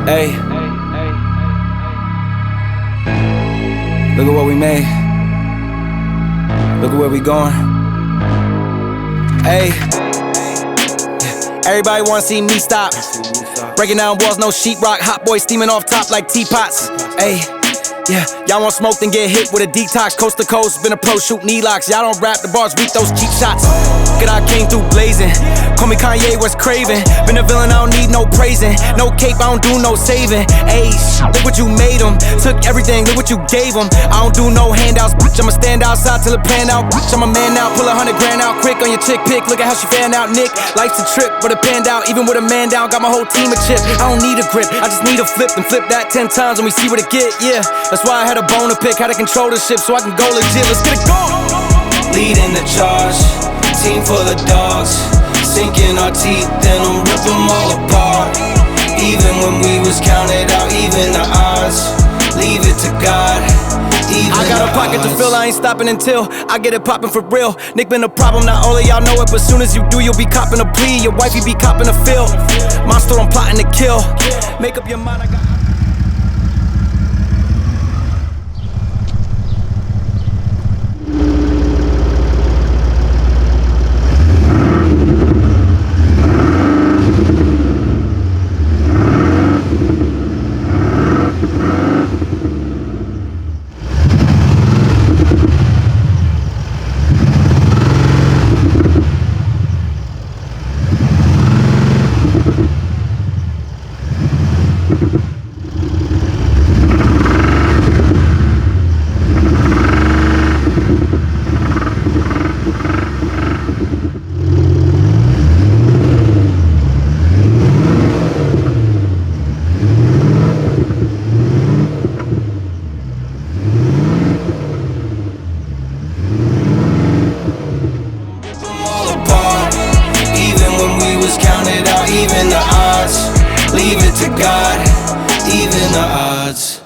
Hey, look at what we made. Look at where we going. Hey, everybody wanna see me stop. Breaking down walls, no sheetrock. Hot boy steaming off top like teapots. Hey, yeah, y'all want smoke, then get hit with a detox. Coast to coast, been a pro, shoot knee locks. Y'all don't rap, the bars weak, those cheap shots. Look at I came through blazing. Call me Kanye, West Craven. Been a villain, I don't need no praising. No cape, I don't do no saving. Ayy, look what you made them. Took everything, look what you gave them. I don't do no handouts, bitch. I'ma stand outside till it pan out. Bitch, I'm a man now, pull 100 grand out quick on your chick pick. Look at how she fan out, Nick. Life's a trip, but it panned out. Even with a man down, got my whole team a chip. I don't need a grip, I just need a flip. And flip that 10 times and we see what it get, yeah. That's why I had a bone to pick, how to control the ship so I can go legit. Let's get it going. Leading the charge, team full of dogs. Sinking our teeth, then I'm rip them all apart. Even when we was counted out, even the odds. Leave it to God. I got a pocket to fill, I ain't stopping until I get it poppin' for real. Nick been a problem, not all of y'all know it, but soon as you do, you'll be copping a plea. Your wifey be copping a fill. Monster, I'm plotting to kill. Make up your mind, I got counted out, even the odds. Leave it to God, even the odds.